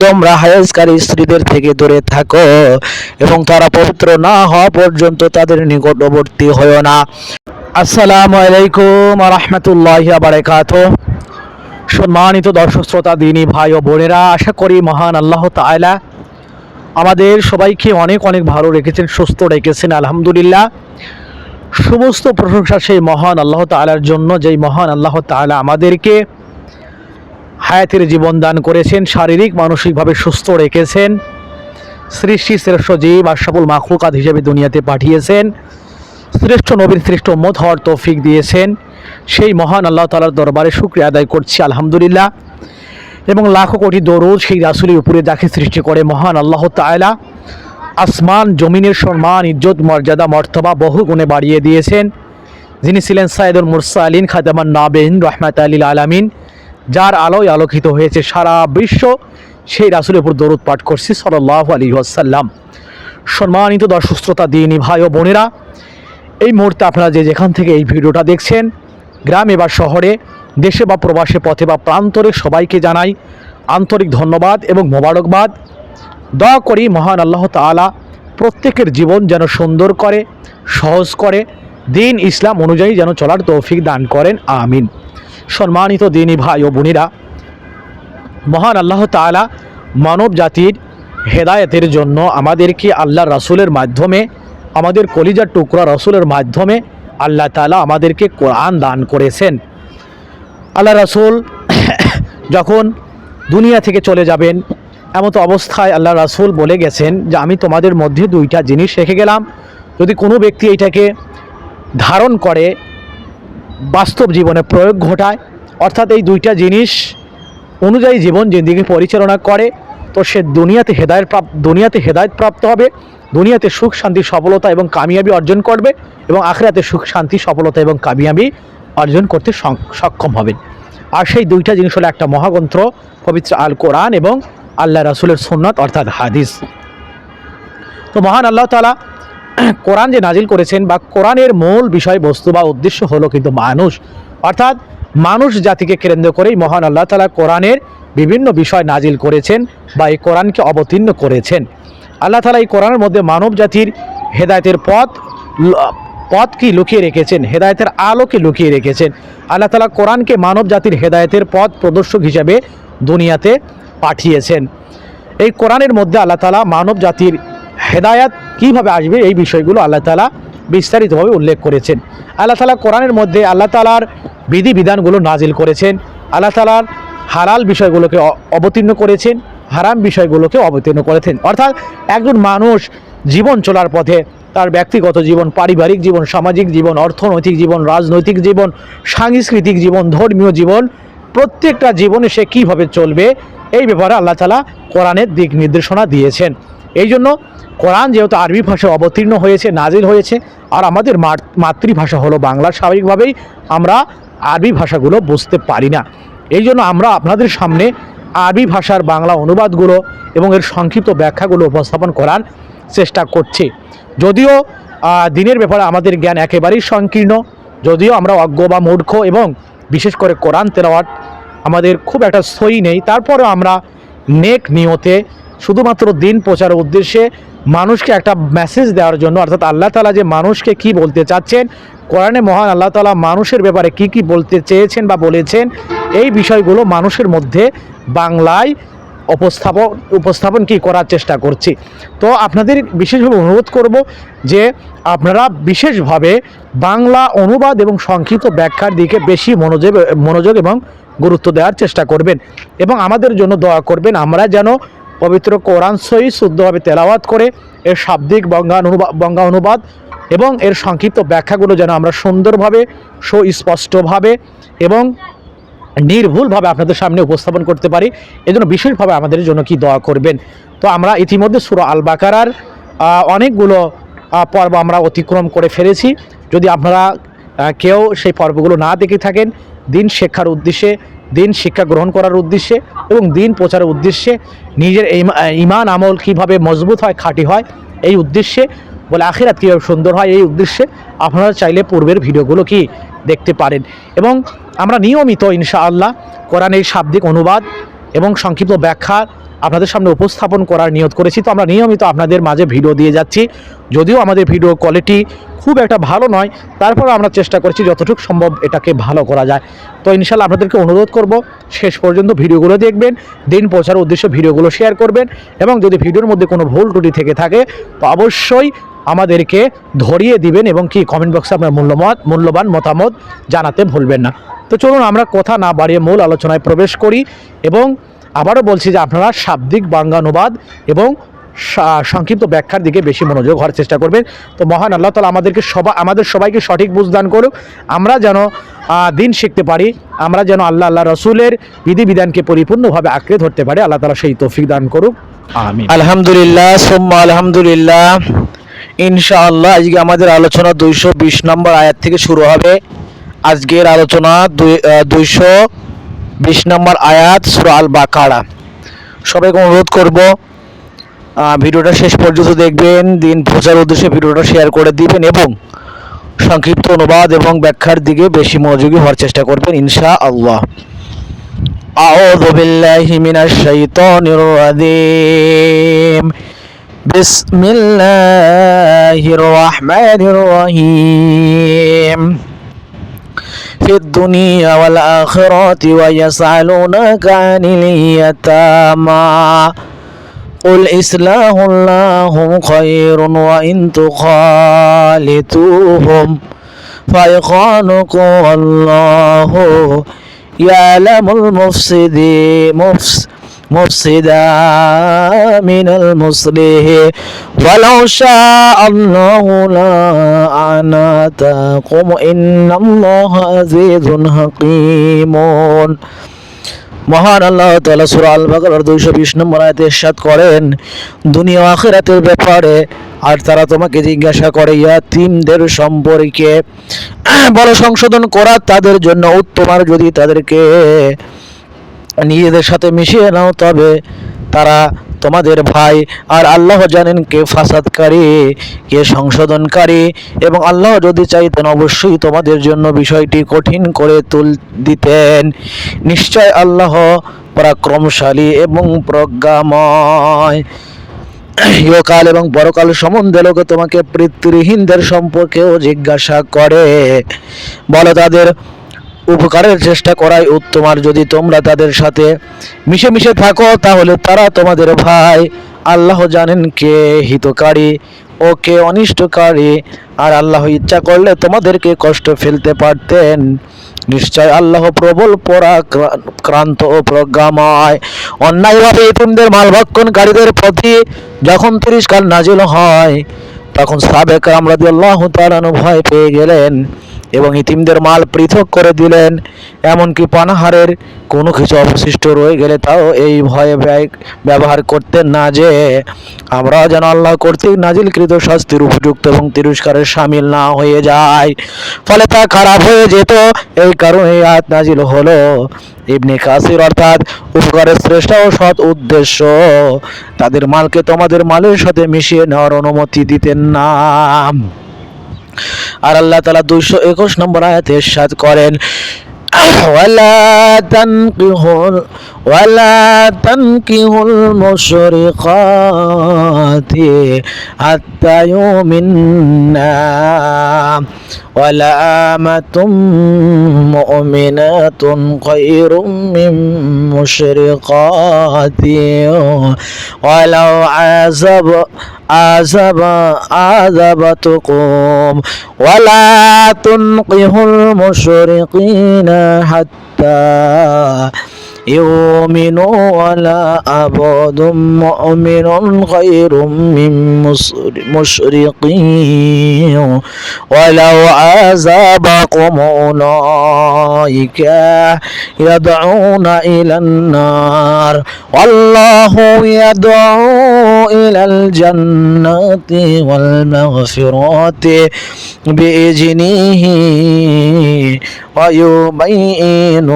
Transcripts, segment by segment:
তোমরা হায়েজকারী স্ত্রীদের থেকে দূরে থাকো এবং তারা পবিত্র না হওয়া পর্যন্ত তাদের নিকটবর্তী হয়ো না। আসসালামু আলাইকুম ওয়া রাহমাতুল্লাহি ওয়া বারাকাতুহু। সম্মানিত দর্শক শ্রোতা, দিনী ভাই ও বোনেরা, আশা করি মহান আল্লাহ তাআলা আমাদের সবাইকে অনেক অনেক ভালো রেখেছেন, সুস্থ রেখেছেন, আলহামদুলিল্লাহ। সমস্ত প্রশংসা সেই মহান আল্লাহ তাআলার জন্য, যেই মহান আল্লাহ তাআলা আমাদেরকে হায়াতের জীবন দান করেছেন, শারীরিক মানসিকভাবে সুস্থ রেখেছেন, সৃষ্টি শ্রেষ্ঠ জীব আশরাফুল মাখলুকাত হিসেবে দুনিয়াতে পাঠিয়েছেন, শ্রেষ্ঠ নবীর শ্রেষ্ঠ উম্মত হওয়ার তৌফিক দিয়েছেন। সেই মহান আল্লাহ তাআলার দরবারে শুকরিয়া আদায় করছি, আলহামদুলিল্লাহ। এবং লাখো কোটি দরুদ সেই রাসূলের উপরে, যাকে সৃষ্টি করে মহান আল্লাহ তাআলা আসমান জমিনের সম্মান, ইজ্জত, মর্যাদা, মর্তবা বহু গুণে বাড়িয়ে দিয়েছেন, যিনি ছিলেন সাইয়্যিদুল মুরসালিন, খাতামান নাবিয়িন, রাহমাতাল লিল আলামিন, যার আলোয় আলোকিত হয়েছে সারা বিশ্ব। সেই রাসূলের উপর দরুদ পাঠ করছি সাল্লাল্লাহু আলাইহি ওয়াসাল্লাম। সম্মানিত দর্শক শ্রোতা, দিনী ভাই ও বোনেরা, এই মুহূর্তে আপনারা যে যেখান থেকে এই ভিডিওটা দেখছেন, গ্রামে বা শহরে, দেশে বা প্রবাসে, পথে বা প্রান্তরে, সবাইকে জানাই আন্তরিক ধন্যবাদ এবং মোবারকবাদ। দোয়া করি মহান আল্লাহ তাআলা প্রত্যেকের জীবন যেন সুন্দর করে, সহজ করে, দিন ইসলাম অনুযায়ী যেন চলার তৌফিক দান করেন, আমিন। সম্মানিত দিনী ভাই ও বোনেরা, মহান আল্লাহ তাআলা মানব জাতির হেদায়েতের জন্য আমাদেরকে আল্লাহর রাসূলের মাধ্যমে, আমাদের কলিজার টুকরা রাসূলের মাধ্যমে আল্লাহ তাআলা আমাদেরকে কোরআন দান করেছেন। আল্লাহ রাসূল যখন দুনিয়া থেকে চলে যাবেন, এমতো অবস্থায় আল্লাহ রাসূল বলে গেছেন যে আমি তোমাদের মধ্যে দুইটা জিনিস রেখে গেলাম, যদি কোনো ব্যক্তি এইটাকে ধারণ করে, বাস্তব জীবনে প্রয়োগ ঘটায়, অর্থাৎ এই দুইটা জিনিস অনুযায়ী জীবন জিন্দেগি পরিচালনা করে, তো সে দুনিয়াতে হেদায়েত প্রাপ্ত হবে, দুনিয়াতে সুখ শান্তি সফলতা এবং কামিয়াবি অর্জন করবে, এবং আখিরাতে সুখ শান্তি সফলতা এবং কামিয়াবি অর্জন করতে সক্ষম হবেন। আর সেই দুইটা জিনিস হলো একটা মহাগ্রন্থ পবিত্র আল কোরআন এবং আল্লাহ রাসূলের সুন্নাত অর্থাৎ হাদিস। তো মহান আল্লাহ তাআলা কোরআন যে নাজিল করেছেন, বা কোরআনের মূল বিষয়বস্তু বা উদ্দেশ্য হলো কিন্তু মানুষ, অর্থাৎ মানুষ জাতিকে কেন্দ্র করেই মহান আল্লাহ তাআলা কোরআনের বিভিন্ন বিষয় নাজিল করেছেন বা এই কোরআনকে অবতীর্ণ করেছেন। আল্লাহ তাআলা এই কোরআনের মধ্যে মানব জাতির হেদায়েতের পথকে লুকিয়ে রেখেছেন, হেদায়েতের আলোকে লুকিয়ে রেখেছেন। আল্লাহ তাআলা কোরআনকে মানব জাতির হেদায়েতের পথ প্রদর্শক হিসেবে দুনিয়াতে পাঠিয়েছেন। এই কোরআনের মধ্যে আল্লাহ তাআলা মানব জাতির হেদায়েত কীভাবে আসবে এই বিষয়গুলো আল্লাহ তাআলা বিস্তারিতভাবে উল্লেখ করেছেন। আল্লাহ তাআলা কোরআনের মধ্যে আল্লাহ তাআলার বিধিবিধানগুলো নাজিল করেছেন, আল্লাহ তাআলার হালাল বিষয়গুলোকে অবতীর্ণ করেছেন, হারাম বিষয়গুলোকে অবতীর্ণ করেছেন। অর্থাৎ একজন মানুষ জীবন চলার পথে তার ব্যক্তিগত জীবন, পারিবারিক জীবন, সামাজিক জীবন, অর্থনৈতিক জীবন, রাজনৈতিক জীবন, সাংস্কৃতিক জীবন, ধর্মীয় জীবন, প্রত্যেকটা জীবনে সে কীভাবে চলবে এই ব্যাপারে আল্লাহ তাআলা কোরআনের দিক নির্দেশনা দিয়েছেন। এই জন্য কোরআন যেহেতু আরবি ভাষায় অবতীর্ণ হয়েছে, নাজিল হয়েছে, আর আমাদের মাতৃভাষা হলো বাংলা, স্বাভাবিকভাবেই আমরা আরবি ভাষাগুলো বুঝতে পারি না। এই জন্য আমরা আপনাদের সামনে আরবি ভাষার বাংলা অনুবাদগুলো এবং এর সংক্ষিপ্ত ব্যাখ্যাগুলো উপস্থাপন করার চেষ্টা করছি। যদিও দিনের ব্যাপারে আমাদের জ্ঞান একেবারেই সংকীর্ণ, যদিও আমরা অজ্ঞ বা মূর্খ, এবং বিশেষ করে কোরআন তেলাওয়াত আমাদের খুব একটা সই নেই, তারপরেও আমরা নেক নিয়তে শুধুমাত্র দিন প্রচারের উদ্দেশ্যে মানুষকে একটা মেসেজ দেওয়ার জন্য, অর্থাৎ আল্লাহ তাআলা যে মানুষকে কি বলতে চাচ্ছেন, কোরআনে মহান আল্লাহ তাআলা মানুষের ব্যাপারে কি কি বলতে চেয়েছেন বা বলেছেন, এই বিষয়গুলো মানুষের মধ্যে বাংলায় উপস্থাপন কি করার চেষ্টা করছি। তো আপনাদের বিশেষভাবে অনুরোধ করব যে আপনারা বিশেষভাবে বাংলা অনুবাদ এবং সংক্ষিপ্ত ব্যাখ্যার দিকে বেশি মনোযোগ এবং গুরুত্ব দেওয়ার চেষ্টা করবেন, এবং আমাদের জন্য দোয়া করবেন, আমরা যেন পবিত্র কোরআন সহিহ শুদ্ধভাবে তেলাওয়াত করে এর শাব্দিক বঙ্গা অনুবাদ এবং এর সংক্ষিপ্ত ব্যাখ্যাগুলো যেন আমরা সুন্দরভাবে, সুস্পষ্টভাবে এবং নির্ভুলভাবে আপনাদের সামনে উপস্থাপন করতে পারি। এজন্য বিশেষভাবে আমাদের জন্য কি দোয়া করবেন। তো আমরা ইতিমধ্যে সূরা আল বাকারার অনেকগুলো পর্ব আমরা অতিক্রম করে ফেলেছি। যদি আপনারা কেউ সেই পর্বগুলো না দেখে থাকেন, দিন শিক্ষার উদ্দেশ্যে, দিন শিক্ষা গ্রহণ করার উদ্দেশ্যে এবং দিন প্রচারের উদ্দেশ্যে, নিজের ঈমান আমল কীভাবে মজবুত হয়, খাঁটি হয়, এই উদ্দেশ্যে, বলে আখিরাত কীভাবে সুন্দর হয়, এই উদ্দেশ্যে আপনারা চাইলে পূর্বের ভিডিওগুলো কি দেখতে পারেন। এবং আমরা নিয়মিত ইনশাআল্লাহ কোরআনের শাব্দিক অনুবাদ এবং সংক্ষিপ্ত ব্যাখ্যা আপনাদের সামনে উপস্থাপন করার নিয়ত করেছি। তো আমরা নিয়মিত আপনাদের মাঝে ভিডিও দিয়ে যাচ্ছি, যদিও আমাদের ভিডিও কোয়ালিটি খুব একটা ভালো নয়, তারপর আমরা চেষ্টা করছি যতটুকু সম্ভব এটাকে ভালো করা যায়। তো ইনশাআল্লাহ আপনাদেরকে অনুরোধ করব শেষ পর্যন্ত ভিডিওগুলো দেখবেন, দিন পৌঁছার উদ্দেশ্যে ভিডিওগুলো শেয়ার করবেন, এবং যদি ভিডিওর মধ্যে কোনো ভুল ত্রুটি থেকে থাকে তো অবশ্যই আমাদেরকে ধরিয়ে দিবেন, এবং কি কমেন্ট বক্সে আপনার মূল্যবান মতামত জানাতে ভুলবেন না। তো চলুন আমরা কথা না বাড়িয়ে মূল আলোচনায় প্রবেশ করি, এবং আবারও বলছি যে আপনারা শাব্দিক বাঙ্গানুবাদ এবং সংক্ষিপ্ত ব্যাখ্যার দিকে বেশি মনোযোগ হওয়ার চেষ্টা করবেন। তো মহান আল্লাহ তাআলা আমাদের সবাইকে সঠিক বুঝ দান করুক, আমরা যেন দিন শিখতে পারি, আমরা যেন আল্লাহ রসুলের বিধিবিধানকে পরিপূর্ণভাবে আঁকড়ে ধরতে পারি। আল্লাহ তাআলা সেই তৌফিক দান করুক, আমিন। আলহামদুলিল্লাহ সুম্মা আলহামদুলিল্লাহ। ইনশাআল্লাহ আজকে আমাদের আলোচনা 220 নম্বর আয়াত থেকে শুরু হবে। আজকের আলোচনা 220 নম্বর আয়াত সূরা আল বাকারা। সবাইকে অনুরোধ করব ভিডিওটা শেষ পর্যন্ত দেখবেন, দিন প্রচার উদ্দেশ্যে ভিডিওটা শেয়ার করে দিবেন, এবং সংক্ষিপ্ত অনুবাদ এবং ব্যাখ্যার দিকে বেশি মনোযোগী হওয়ার চেষ্টা করবেন ইনশাআল্লাহ। আউযু বিল্লাহি মিনাশ শাইতানির রাজীম। বিসমিল্লাহির রাহমানির রহিম। ফিদ দুনিয়া ওয়াল আখিরাতি ওয়া ইয়াসআলুনাকা আনিল ইয়াতামা قل إصلاح لهم خير وإن تخالطوهم فإخوانكم والله يعلم المفسد من المصلح ولو شاء الله لأعنتكم إن الله عزيز حكيم। মহান আল্লাহ তাআলা সূরা আল বাকারার 220 নম্বর আয়াতে ইরশাদ করেন, দুনিয়া ও আখিরাতের ব্যাপারে আর তারা তোমাকে জিজ্ঞাসা করে ইয়াতীমদের সম্পর্কে, বলো সংশোধন করা তাদের জন্য উত্তম, আর যদি তাদেরকে নিজেদের সাথে মিশিয়ে নাও তবে তারা তোমাদের ভাই, আর আল্লাহ জানেন কে ফাসাদকারী কে সংশোধনকারী, এবং আল্লাহ যদি চাইতেন অবশ্যই তোমাদের জন্য বিষয়টি কঠিন করে দিতেন। নিশ্চয় আল্লাহ পরাক্রমশালী এবং প্রজ্ঞাময়। ইহকাল এবং পরকাল সম্বন্ধে লোকে তোমাকে পিতৃহীনদের সম্পর্কেও জিজ্ঞাসা করে, বলো তাদের উপকারের চেষ্টা করাই উত্তম, আর যদি তোমরা তাদের সাথে মিশে থাকো তাহলে তারা তোমাদের ভাই। আল্লাহ জানেন কে হিতকারী ও কে অনিষ্টকারী, আর আল্লাহ ইচ্ছা করলে তোমাদেরকে কষ্ট ফেলতে পারতেন। নিশ্চয় আল্লাহ প্রবল পরাক্রান্ত ও প্রজ্ঞাময়। অন্যায়ভাবে ইতিমদের মাল ভক্ষণকারীদের প্রতি যখন তিরস্কার নাজিল হয় তখন সাহাবায়ে কেরাম রাদিয়াল্লাহু তাআলা ভয় পেয়ে গেলেন এবং ইতিমদের মাল পৃথক করে দিলেন। এমনকি পানাহারের কোনো কিছু অবশিষ্ট রয়ে গেলে তাও এই ভয়ে ব্যবহার করতেন না যে আমরা যেন আল্লাহ কর্তৃক নাজিলকৃত শাস্তির উপযুক্ত এবং তিরস্কারের শামিল না হয়ে যায়, ফলে তা খারাপ হয়ে যেত। এই কারণে আয়াত নাজিল হলো। ইবনে কাসির অর্থাৎ উপকারের শ্রেষ্ঠ ও সৎ উদ্দেশ্য তাদের মালকে তোমাদের মালের সাথে মিশিয়ে নেওয়ার অনুমতি দিতেন না। আর আল্লাহ তাআলা 221 নম্বর আয়াতে ইরশাদ করেন, ولا تنكحوا المشركات حتى يؤمنا ولأمة مؤمنات خير من مشركات ولو عذبتكم ولا تنكحوا المشركين حتى يؤمنوا ولا عبد مؤمن خير من مشركين ولو عذبكم أولئك يدعون إلى النار والله يدعو إلى الجنة والمغفرة بإذنه ويبين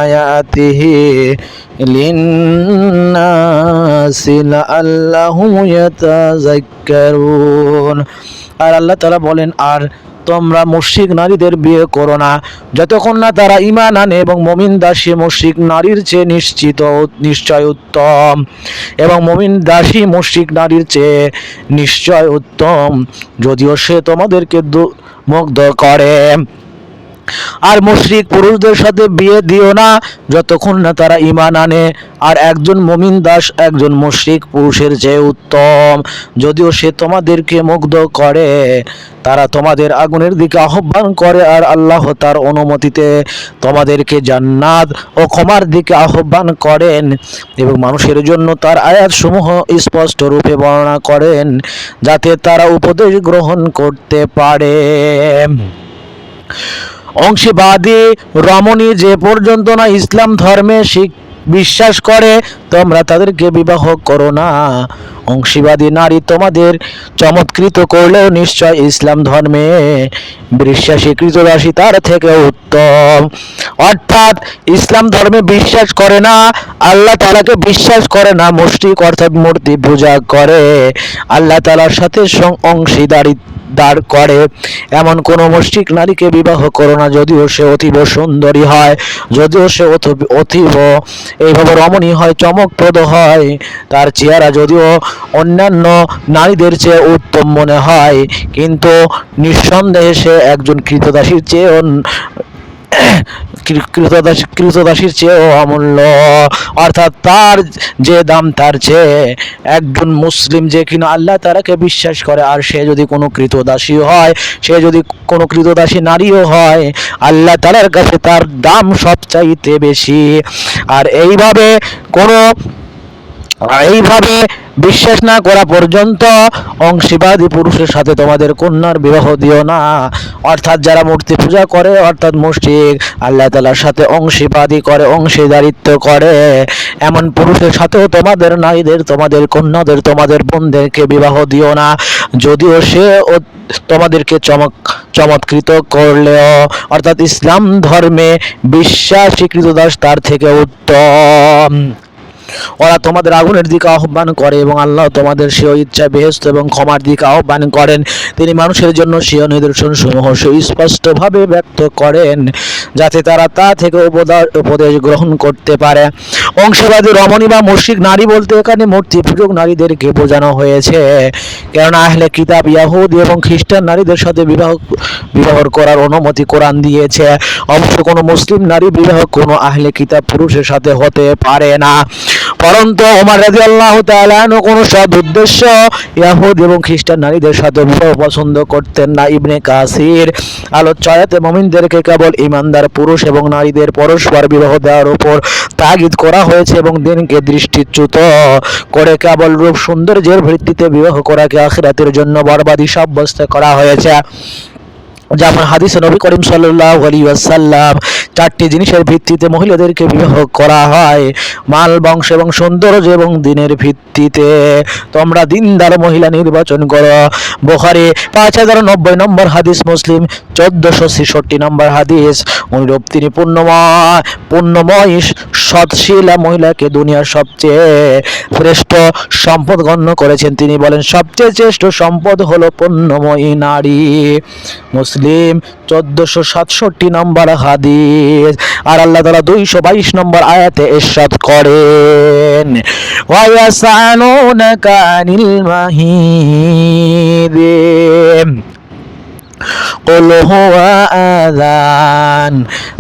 آياته للناس لعلهم يتذكرون। আর আল্লাহ তাআলা বলেন, আর তোমরা মুশরিক নারীদের বিয়ে করো না যতক্ষণ না তারা ঈমান আনে, এবং মুমিন দাসী মুশরিক নারীর চেয়ে নিশ্চয় উত্তম, এবং মুমিন দাসী মুশরিক নারীর চেয়ে নিশ্চয় উত্তম, যদিও সে তোমাদেরকে মুগ্ধ করে। আর মুশরিক পুরুষদের সাথে বিয়ে দিও না যতক্ষণ না তারা ঈমান আনে, আর একজন মুমিন দাস একজন মুশরিক পুরুষের চেয়ে উত্তম, যদিও সে তোমাদেরকে মুগ্ধ করে। তারা তোমাদের আগুনের দিকে আহ্বান করে, আর আল্লাহ তার অনুমতিতে তোমাদেরকে জান্নাত ও ক্ষমার দিকে আহ্বান করেন, এবং মানুষের জন্য তার আয়াতসমূহ স্পষ্ট রূপে বর্ণনা করেন, যাতে তারা উপদেশ গ্রহণ করতে পারে। অংশীবাদী রমণী যে পর্যন্ত না ইসলাম ধর্মে বিশ্বাস করে তোমরা তাদেরকে বিবাহ করো না। অংশীবাদী নারী তোমাদের চমৎকৃত করলেও নিশ্চয় ইসলাম ধর্মে বিশ্বাসী কৃতদাসী তার থেকে উত্তম। অর্থাৎ ইসলাম ধর্মে বিশ্বাস করে না, আল্লাহ তাআলাকে বিশ্বাস করে না, মুশরিক অর্থাৎ মূর্তি পূজা করে, আল্লাহ তাআলার সাথে দাঁড় করে এমন কোন মুশরিক নারীকে বিবাহ করো না, যদিও সে অতীব সুন্দরী হয়, যদিও সে অতীব এইভাবে রমণী হয়, চমকপ্রদ হয়, তার চেহারা যদিও অন্যান্য নারীদের চেয়ে উত্তম মনে হয়, কিন্তু নিঃসন্দেহে সে একজন কৃতদাসীর চেয়ে কৃতদাসীর চেয়েও অমূল্য। অর্থাৎ তার যে দাম তার চেয়ে একজন মুসলিম যে কিনা আল্লাহ তাআলাকে বিশ্বাস করে, আর সে যদি কোনো কৃতদাসী হয়, সে যদি কোনো কৃতদাসী নারীও হয়, আল্লাহ তাআলার কাছে তার দাম সবচাইতে বেশি। আর এইভাবে বিশ্বাস না করা পর্যন্ত অংশীবাদী পুরুষের সাথে তোমাদের কন্যার বিবাহ দিও না। অর্থাৎ যারা মূর্তি পূজা করে, অর্থাৎ মুশরিক, আল্লাহ তাআলার সাথে অংশীবাদী করে, অংশীদারিত্ব করে, এমন পুরুষের সাথেও তোমাদের নারীদের, তোমাদের কন্যাদের, তোমাদের বোনদেরকে বিবাহ দিও না, যদিও সে তোমাদেরকে চমৎকৃত করলেও, অর্থাৎ ইসলাম ধর্মে বিশ্বাসী কৃতদাস তার থেকে উত্তম। ওরা তোমাদের আগুনের দিকে আহ্বান করে, এবং আল্লাহ তোমাদের স্বীয় ইচ্ছা বেহেশত এবং ক্ষমার দিকে আহ্বান করেন। তিনি মানুষের জন্য স্বীয় নিদর্শন সমূহ সুস্পষ্টভাবে ব্যক্ত করেন, যাতে তারা তা থেকে উপদেশ গ্রহণ করতে পারে। অংশবাদী রমণী বা মুশরিক নারী বলতে এখানে মূর্তি পূজক নারীদেরকে বোঝানো হয়েছে, কেননা আহলে কিতাব ইহুদি এবং খ্রিস্টান নারীদের সাথে বিবাহ করার অনুমতি কোরআন দিয়েছে। অবশ্য কোনো মুসলিম নারী বিবাহ কোনো আহলে কিতাব পুরুষের সাথে হতে পারে না, পরন্তু ওমর রাদিয়াল্লাহু তাআলা আনহু কোনো সৎ উদ্দেশ্য ইহুদি এবং খ্রিস্টান নারীদের সাথে বিবাহ পছন্দ করতেন না। ইবনে কাসির আলোচ্য আয়াতে মুমিনদেরকে কেবল ঈমানদার পুরুষ এবং নারীদের পরস্পর বিবাহ দেওয়ার উপর তাগিদ করা হয়েছে, এবং দিনকে দৃষ্টিচ্যুত করে কেবল রূপ সৌন্দর্যের ভিত্তিতে বিবাহ করাকে আখিরাতের জন্য বরবাদি সাব্যস্ত করা হয়েছে। যেমন হাদিসে নবী করিম সাল্লাল্লাহু আলাইহি ওয়াসাল্লাম চারটি জিনিসের ভিত্তিতে মহিলাদেরকে বিবাহ করা হয়: মাল, বংশ এবং সৌন্দর্য, এবং দিনের ভিত্তিতে তোমরা দিনদার মহিলা নির্বাচন করো। বুখারী 5090 নম্বর হাদিস, মুসলিম 1466 নম্বর হাদিস। অনুরূপ তিনি পুণ্যময় সৎশীলা মহিলাকে দুনিয়ার সবচেয়ে শ্রেষ্ঠ সম্পদ গণ্য করেছেন। তিনি বলেন, সবচেয়ে শ্রেষ্ঠ সম্পদ হলো পুণ্যময়ী নারী। মুসলিম 1467 নম্বর হাদিস। আর আল্লাহ তাআলা 222 নম্বর আয়াতে ইরশাদ করেন, ওয়া ইয়াসআলুনাকা আনিল মাহিদ قل هو آذان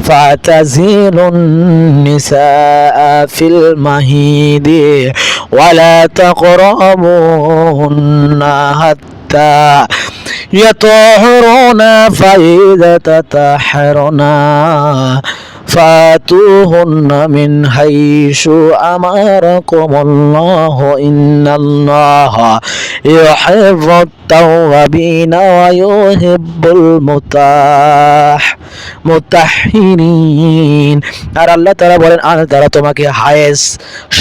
فاعتزلوا النساء في المهيد ولا تقربوهن حتى يطهرن فإذا تطهرن فاتوهن من حيث أمركم الله إن الله يحب التوابين ويحب المتطهرين। আর আল্লাহ তাআলা বলেন, আর তারা তোমাকে হায়েজ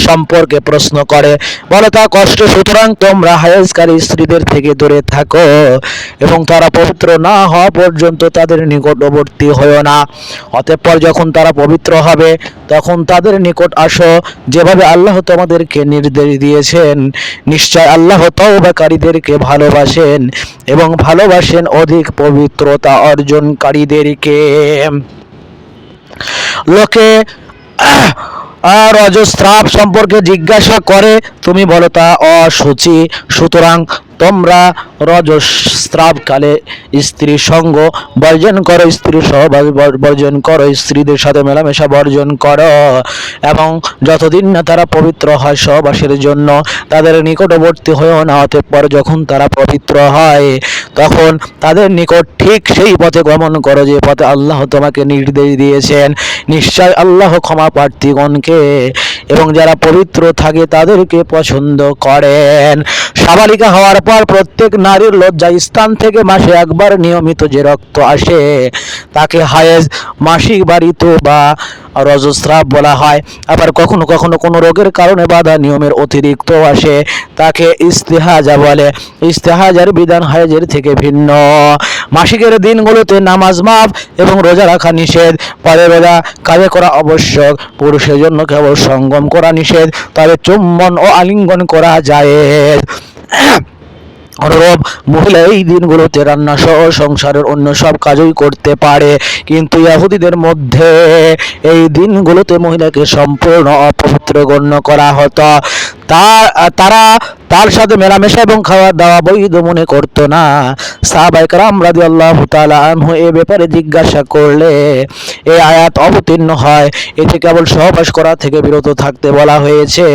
সম্পর্কে প্রশ্ন করে, বলে তা কষ্ট, সুতরাং তোমরা হায়েজকারী স্ত্রীদের থেকে দূরে থাকো, এবং তারা পবিত্র না হওয়া পর্যন্ত তাদের নিকটবর্তী হয়ো না। অতঃপর যখন তারা পবিত্র হবে তখন তাদের নিকট আসো, যেভাবে আল্লাহ তোমাদেরকে নির্দেশ দিয়েছেন। নিশ্চয় আল্লাহ তওবাকারীদেরকে ভালোবাসেন এবং ভালোবাসেন অধিক পবিত্রতা অর্জনকারীদেরকে। লোকে রজস্রাব সম্পর্কে জিজ্ঞাসা করে, তুমি বলো তা অশুচি, সুতরাং তোমরা রজস্রাবকালে স্ত্রী সঙ্গ বর্জন করো, স্ত্রী সহবাস বর্জন করো, স্ত্রীদের সাথে মেলামেশা বর্জন করো, এবং যতদিন না তারা পবিত্র হয় সহবাসের জন্য তাদের নিকটবর্তী হয়েও না। অতঃপর যখন তারা পবিত্র হয় তখন তাদের নিকট ঠিক সেই পথে গমন করো যে পথে আল্লাহ তোমাকে নির্দেশ দিয়েছেন। নিশ্চয় আল্লাহ ক্ষমা প্রার্থীগণকে এবং যারা পবিত্র থাকে তাদেরকে পছন্দ করেন। সাবালিকা হওয়ার পর প্রত্যেক নারীর লজ্জা স্থান থেকে মাসে একবার নিয়মিত যে রক্ত আসে তাকে হায়েজ, মাসিক বাড়িত বা রজস্রাব বলা হয়। আবার কখনো কখনো কোনো রোগের কারণে বাধা নিয়মের অতিরিক্ত আসে তাকে ইস্তেহাজা বলে। ইস্তেহাজার বিধান হায়েজের থেকে ভিন্ন। মাসিকের দিনগুলোতে নামাজ মাফ এবং রোজা রাখা নিষেধ। পরে রোজা কাজে করা আবশ্যক। পুরুষের জন্য কেবল সঙ্গম করা নিষেধ, তবে চুম্বন ও আলিঙ্গন করা জায়েজ। অনুরূপ মহিলা এই দিনগুলোতে রান্না সহ সংসারের অন্য সব কাজই করতে পারে, কিন্তু ইহুদিদের মধ্যে এই দিনগুলোতে মহিলাকে সম্পূর্ণ অপবিত্র গণ্য করা হতো। তারা তার সাথে মেলামেশা এবং খাওয়া দাওয়া বৈধ মনে করতো না। সাহাবায়ে কেরাম রাদিয়াল্লাহু তাআলা আনহু এ ব্যাপারে জিজ্ঞাসা করলে এই আয়াত অবতীর্ণ হয়। এতে কেবল সহবাস করা থেকে বিরত থাকতে বলা হয়েছে।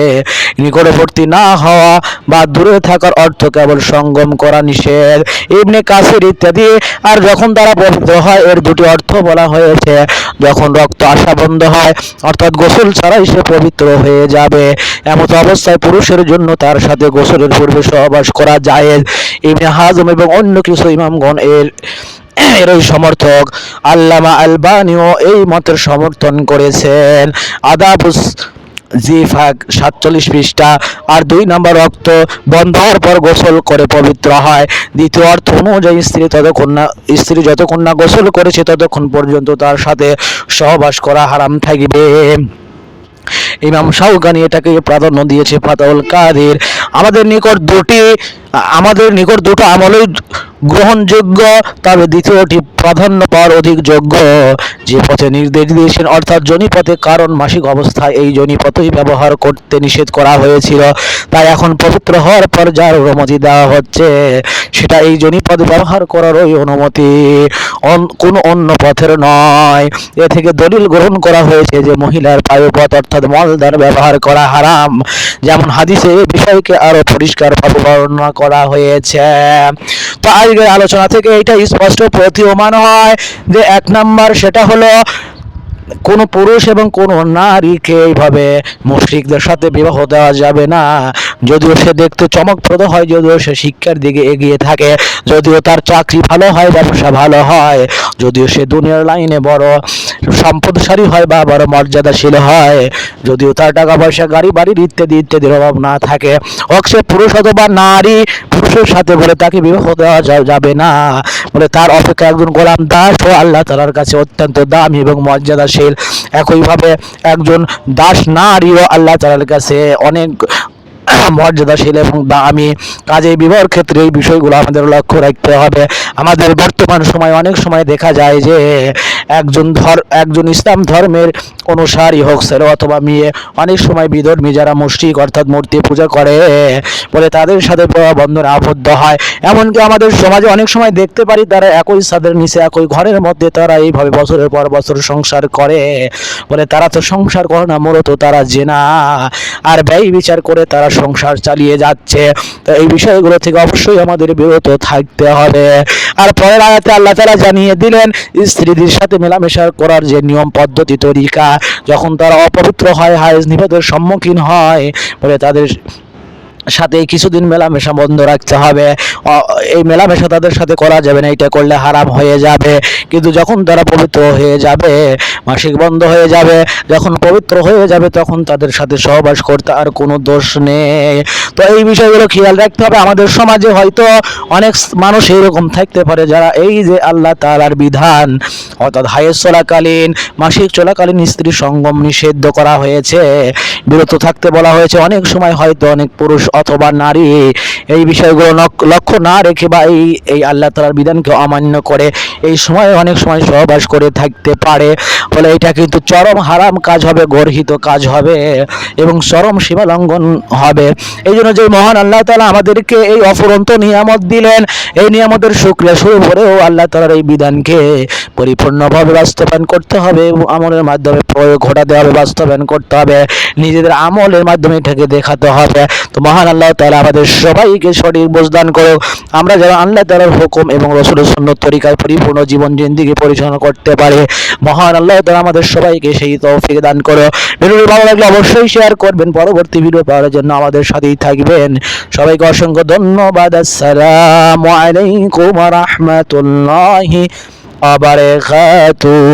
নিকটবর্তী না হওয়া বা দূরে থাকার অর্থ কেবল সঙ্গম করা নিষেধ। ইবনে কাসির ইত্যাদি। আর যখন তারা পবিত্র হয় এর দুটি অর্থ বলা হয়েছে। যখন রক্ত আসা বন্ধ হয় অর্থাৎ গোসল ছাড়াই সে পবিত্র হয়ে যাবে, এমত অবস্থায় পুরুষের জন্য তার সাথে গোসলের পূর্বে সহবাস করা জায়েজ। ইবনে হাজম এবং অন্য কিছু ইমামগণ এরই সমর্থক। আল্লামা আলবানীও এই মতের সমর্থন করেছেন। আদাবুস জিফাক 47 পৃষ্ঠা। আর 2 নম্বর, রক্ত বন্ধ হওয়ার পর গোসল করে পবিত্র হয়। দ্বিতীয় অর্থ অনুযায়ী স্ত্রী যতক্ষণ না গোসল করেছে ততক্ষণ পর্যন্ত তার সাথে সহবাস করা হারাম থাকবে। ইমাম শাওকানি এটাকে প্রাধান্য দিয়েছে ফাতাউল কাদির। আমাদের নিকট দুটো আমলই গ্রহণযোগ্য, তবে দ্বিতীয়টি প্রাধান্য পাওয়ার অধিক যোগ্য। যে পথে নির্দেশ দিয়েছেন অর্থাৎ জনিপথে, কারণ মাসিক অবস্থায় এই জনিপথই ব্যবহার করতে নিষেধ করা হয়েছিল, তাই এখন পবিত্র হওয়ার পর যার অনুমতি দেওয়া হচ্ছে সেটা এই জনিপথ ব্যবহার করারই অনুমতি, কোনো অন্য পথের নয়। এ থেকে দলিল গ্রহণ করা হয়েছে যে মহিলার পায়ুপথ অর্থাৎ মলদ্বার ব্যবহার করা হারাম, যেমন হাদিসে এই বিষয়কে আরো পরিষ্কারভাবে বর্ণনা করা হয়েছে। তো আজকের আলোচনা থেকে এটা স্পষ্ট প্রতীয়মান হয় যে 1 নাম্বার সেটা হলো কোনো পুরুষ এবং কোনো নারীকে এইভাবে মুশরিকদের সাথে বিবাহ দেওয়া যাবে না। যদিও সে দেখতে চমকপ্রদ হয়, যদিও সে শিক্ষার দিকে এগিয়ে থাকে, যদিও তার চাকরি ভালো হয়, ব্যবসা ভালো হয়, যদিও সে দুনিয়ার লাইনে বড় সম্পদশালী হয় বা বড় মর্যাদাশীল হয়, যদিও তার টাকা পয়সা গাড়ি বাড়ির ইত্যাদির অভাব না থাকে, হোক সে পুরুষ অথবা নারী, পুরুষের সাথে বলে তাকে বিবাহ দেওয়া যাবে না। বলে তার অপেক্ষা একজন গোলাম দাস ও আল্লাহ তাআলার কাছে অত্যন্ত দামি এবং মর্যাদাশীল। একইভাবে একজন দাস নারীও আল্লাহ তাআলার কাছে অনেক মর্যাদাশীল এবং দামি। কাজেই বিবাহের ক্ষেত্রে এই বিষয়গুলো আমাদের লক্ষ্য রাখতে হবে। আমাদের বর্তমান সময় অনেক সময় দেখা যায় যে একজন ইসলাম ধর্মের অনুসারী হোক ছেলে অথবা মেয়ে, অনেক সময় বিধর্মী যারা মুশরিক অর্থাৎ মূর্তি পূজা করে বলে তাদের সাথে বিবাহ বন্ধনে আবদ্ধ হয়। এমনকি আমাদের সমাজে অনেক সময় দেখতে পারি তারা একই ছাদের নিচে একই ঘরের মধ্যে তারা এইভাবে বছরের পর বছর সংসার করে। বলে তারা তো সংসার করে না, মূলত তারা জেনা আর ব্যয় বিচার করে তারা সংসার চালিয়ে যাচ্ছে। তো এই বিষয়গুলো থেকে অবশ্যই আমাদের বিরত থাকতে হবে। আর পরের আয়াতে আল্লাহ তাআলা জানিয়ে দিলেন স্ত্রীদের সাথে মেলামেশা করার যে নিয়ম পদ্ধতি তরিকা, যখন তারা অপবিত্র হয়, হায়েজ নিপাতের সম্মুখীন হয়, বলে তাদের সাথে কিছুদিন মেলামেশা বন্ধ রাখতে হবে। এই মেলামেশা তাদের সাথে করা যাবে না, এটা করলে হারাম হয়ে যাবে। কিন্তু যখন তারা পবিত্র হয়ে যাবে, মাসিক বন্ধ হয়ে যাবে, যখন পবিত্র হয়ে যাবে তখন তাদের সাথে সহবাস করতে আর কোনো দোষ নেই। তো এই বিষয়গুলো খেয়াল রাখতে হবে। আমাদের সমাজে হয়তো অনেক মানুষ এরকম থাকতে পারে যারা এই যে আল্লাহ তাআলার বিধান অর্থাৎ হায়েজ চলাকালীন, মাসিক চলাকালীন স্ত্রী সঙ্গম নিষিদ্ধ করা হয়েছে, বিরত থাকতে বলা হয়েছে। অনেক সময় হয়তো অনেক পুরুষ অথবা নারী এই বিষয়গুলো লক্ষ্য না রেখে বা এই আল্লাহ তাআলার বিধানকে অমান্য করে এই সময় অনেক সময় সহবাস করে থাকতে পারে। ফলে এটা কিন্তু চরম হারাম কাজ হবে, গর্হিত কাজ হবে এবং চরম সীমা লঙ্ঘন হবে। এই জন্য যে মহান আল্লাহ তাআলা আমাদেরকে এই অফুরন্ত নিয়ামত দিলেন, এই নিয়ামতের শুকরিয়া শুরু করেও আল্লাহ তাআলার এই বিধানকে পরিপূর্ণভাবে বাস্তবায়ন করতে হবে এবং আমলের মাধ্যমে প্রয়োগ ঘটাতে হবে, বাস্তবায়ন করতে হবে, নিজেদের আমলের মাধ্যমে এটাকে দেখাতে হবে। তো মহান আল্লাহ তাআলা আমাদের সবাইকে সঠিক বুঝদান করুক। আমরা যারা আল্লাহ তাআলার হুকুম এবং রাসূলের সুন্নাত তরিকায় পরিপূর্ণ জীবন জিন্দেগি পরিচালনা করতে পারে, মহান আল্লাহ তাআলা আমাদের সবাইকে সেই তৌফিক দান করো। ভিডিওটি ভালো লাগলে অবশ্যই শেয়ার করবেন, পরবর্তী ভিডিও পাওয়ার জন্য আমাদের সাথেই থাকবেন। সবাইকে অসংখ্য ধন্যবাদ। আসসালামু আলাইকুম ওয়া রাহমাতুল্লাহি ওয়া বারাকাতুহু।